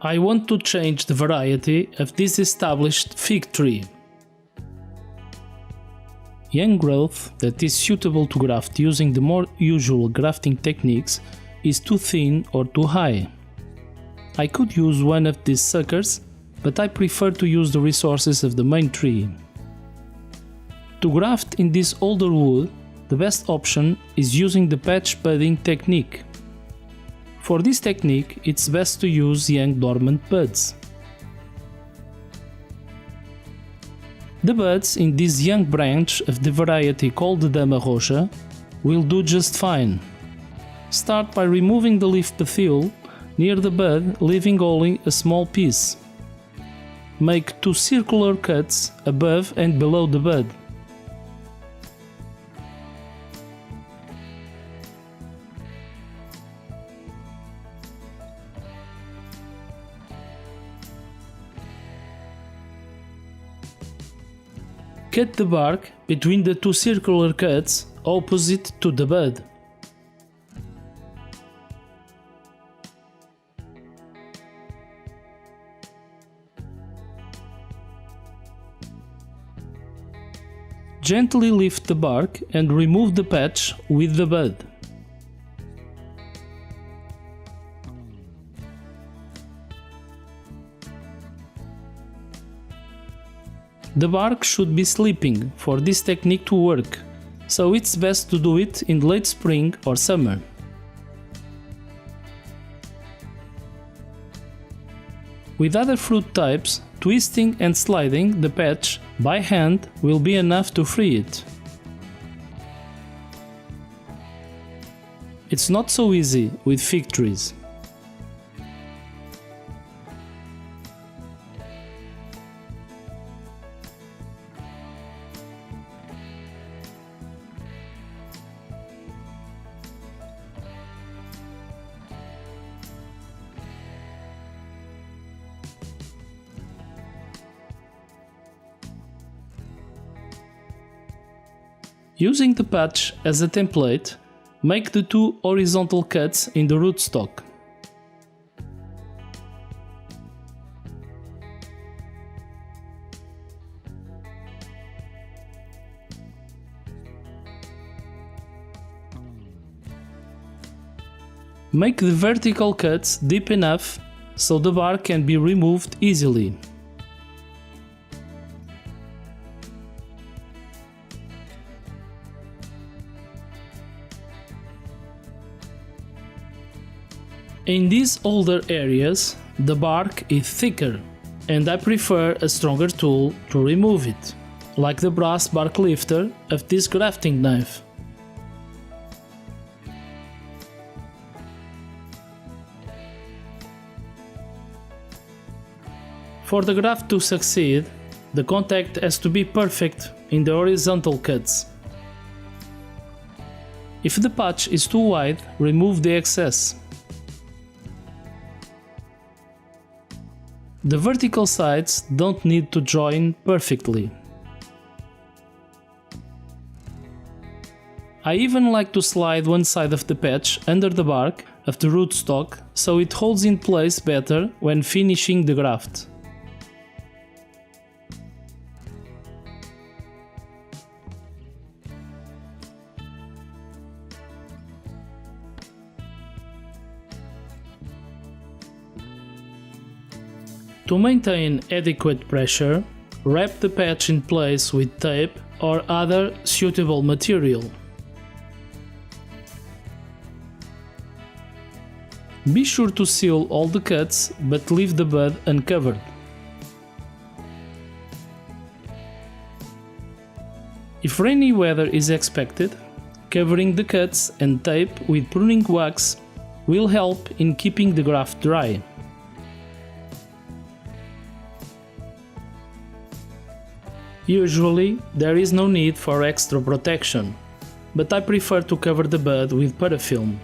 I want to change the variety of this established fig tree. Young growth that is suitable to graft using the more usual grafting techniques is too thin or too high. I could use one of these suckers, but I prefer to use the resources of the main tree. To graft in this older wood, the best option is using the patch budding technique. For this technique, it's best to use young dormant buds. The buds in this young branch of the variety called the Dama Roxa will do just fine. Start by removing the leaf petiole near the bud, leaving only a small piece. Make 2 circular cuts above and below the bud. Cut the bark between the 2 circular cuts opposite to the bud. Gently lift the bark and remove the patch with the bud. The bark should be sleeping for this technique to work, so it's best to do it in late spring or summer. With other fruit types, twisting and sliding the patch by hand will be enough to free it. It's not so easy with fig trees. Using the patch as a template, make the 2 horizontal cuts in the rootstock. Make the vertical cuts deep enough so the bark can be removed easily. In these older areas, the bark is thicker, and I prefer a stronger tool to remove it, like the brass bark lifter of this grafting knife. For the graft to succeed, the contact has to be perfect in the horizontal cuts. If the patch is too wide, remove the excess. The vertical sides don't need to join perfectly. I even like to slide one side of the patch under the bark of the rootstock so it holds in place better when finishing the graft. To maintain adequate pressure, wrap the patch in place with tape or other suitable material. Be sure to seal all the cuts, but leave the bud uncovered. If rainy weather is expected, covering the cuts and tape with pruning wax will help in keeping the graft dry. Usually, there is no need for extra protection, but I prefer to cover the bud with parafilm.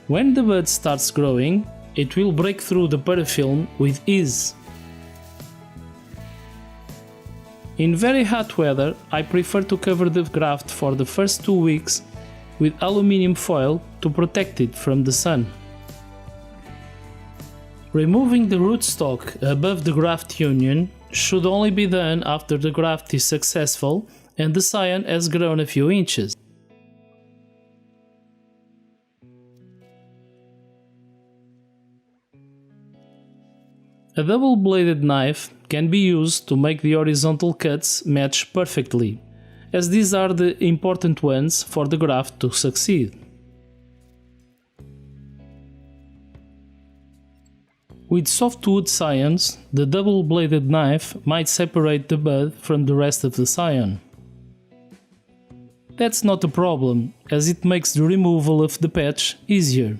When the bud starts growing, it will break through the parafilm with ease. In very hot weather, I prefer to cover the graft for the first 2 weeks with aluminium foil to protect it from the sun. Removing the rootstock above the graft union should only be done after the graft is successful and the scion has grown a few inches. A double-bladed knife can be used to make the horizontal cuts match perfectly, as these are the important ones for the graft to succeed. With softwood scions, the double-bladed knife might separate the bud from the rest of the scion. That's not a problem, as it makes the removal of the patch easier.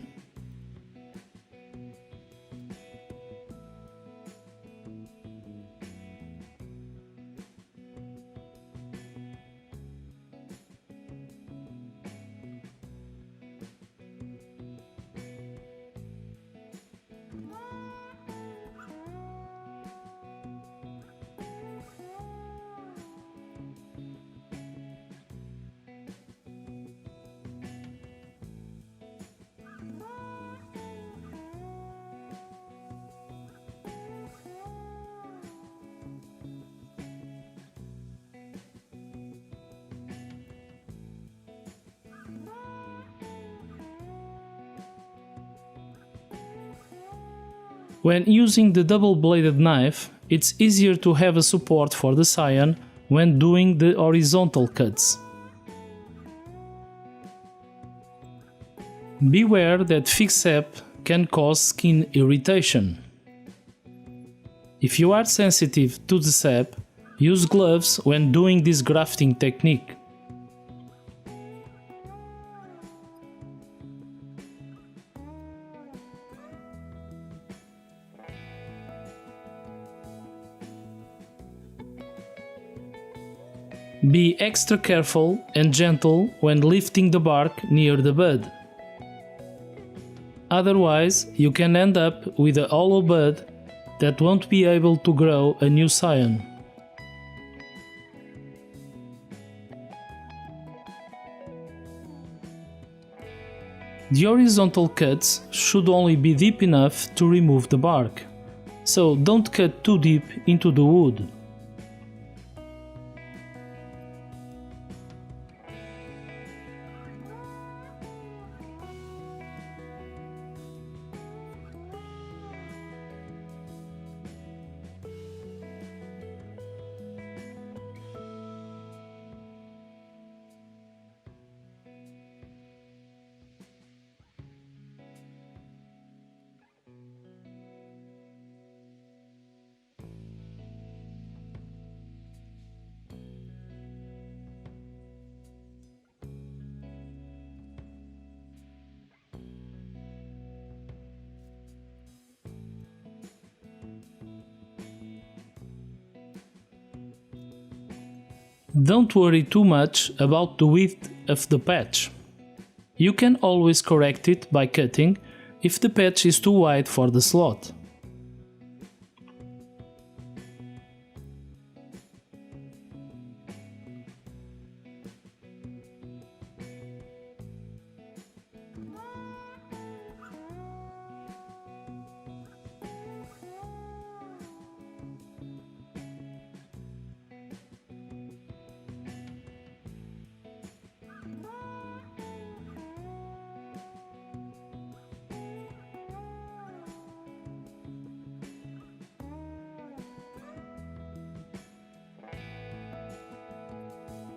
When using the double-bladed knife, it's easier to have a support for the scion when doing the horizontal cuts. Beware that thick sap can cause skin irritation. If you are sensitive to the sap, use gloves when doing this grafting technique. Be extra careful and gentle when lifting the bark near the bud. Otherwise, you can end up with a hollow bud that won't be able to grow a new scion. The horizontal cuts should only be deep enough to remove the bark, so don't cut too deep into the wood. Don't worry too much about the width of the patch. You can always correct it by cutting if the patch is too wide for the slot.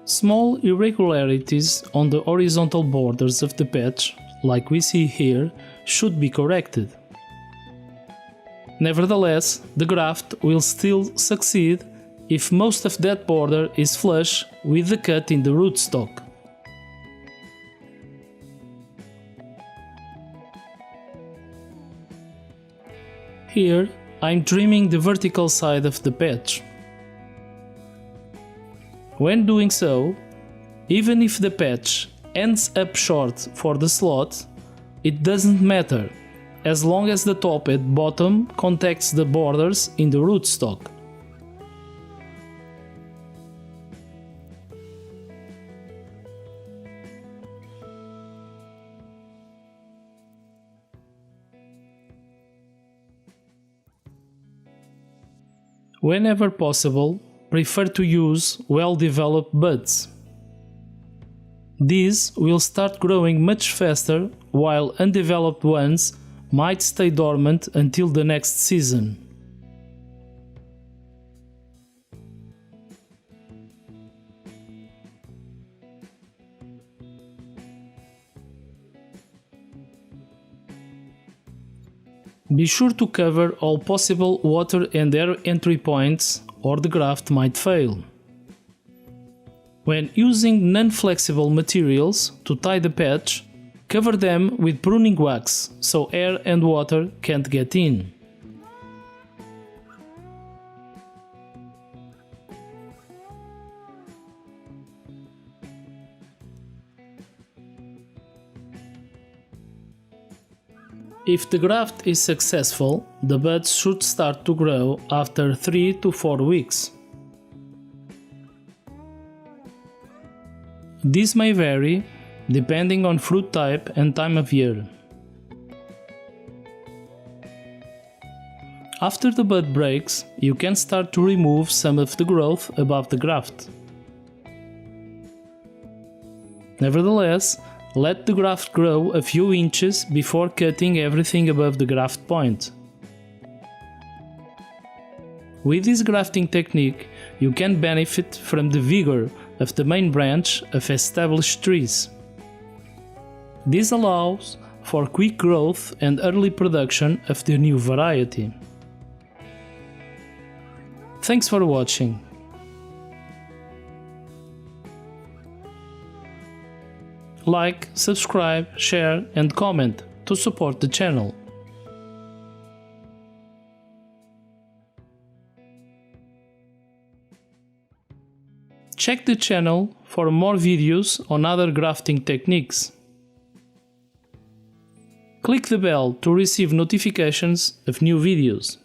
Small irregularities on the horizontal borders of the patch, like we see here, should be corrected. Nevertheless, the graft will still succeed if most of that border is flush with the cut in the rootstock. Here, I'm trimming the vertical side of the patch. When doing so, even if the patch ends up short for the slot, it doesn't matter, as long as the top and bottom contacts the borders in the rootstock. Whenever possible, prefer to use well-developed buds. These will start growing much faster, while undeveloped ones might stay dormant until the next season. Be sure to cover all possible water and air entry points, or the graft might fail. When using non-flexible materials to tie the patch, cover them with pruning wax so air and water can't get in. If the graft is successful, the buds should start to grow after 3 to 4 weeks. This may vary depending on fruit type and time of year. After the bud breaks, you can start to remove some of the growth above the graft. Nevertheless, let the graft grow a few inches before cutting everything above the graft point. With this grafting technique, you can benefit from the vigor of the main branch of established trees. This allows for quick growth and early production of the new variety. Thanks for watching. Like, subscribe, share and comment to support the channel. Check the channel for more videos on other grafting techniques. Click the bell to receive notifications of new videos.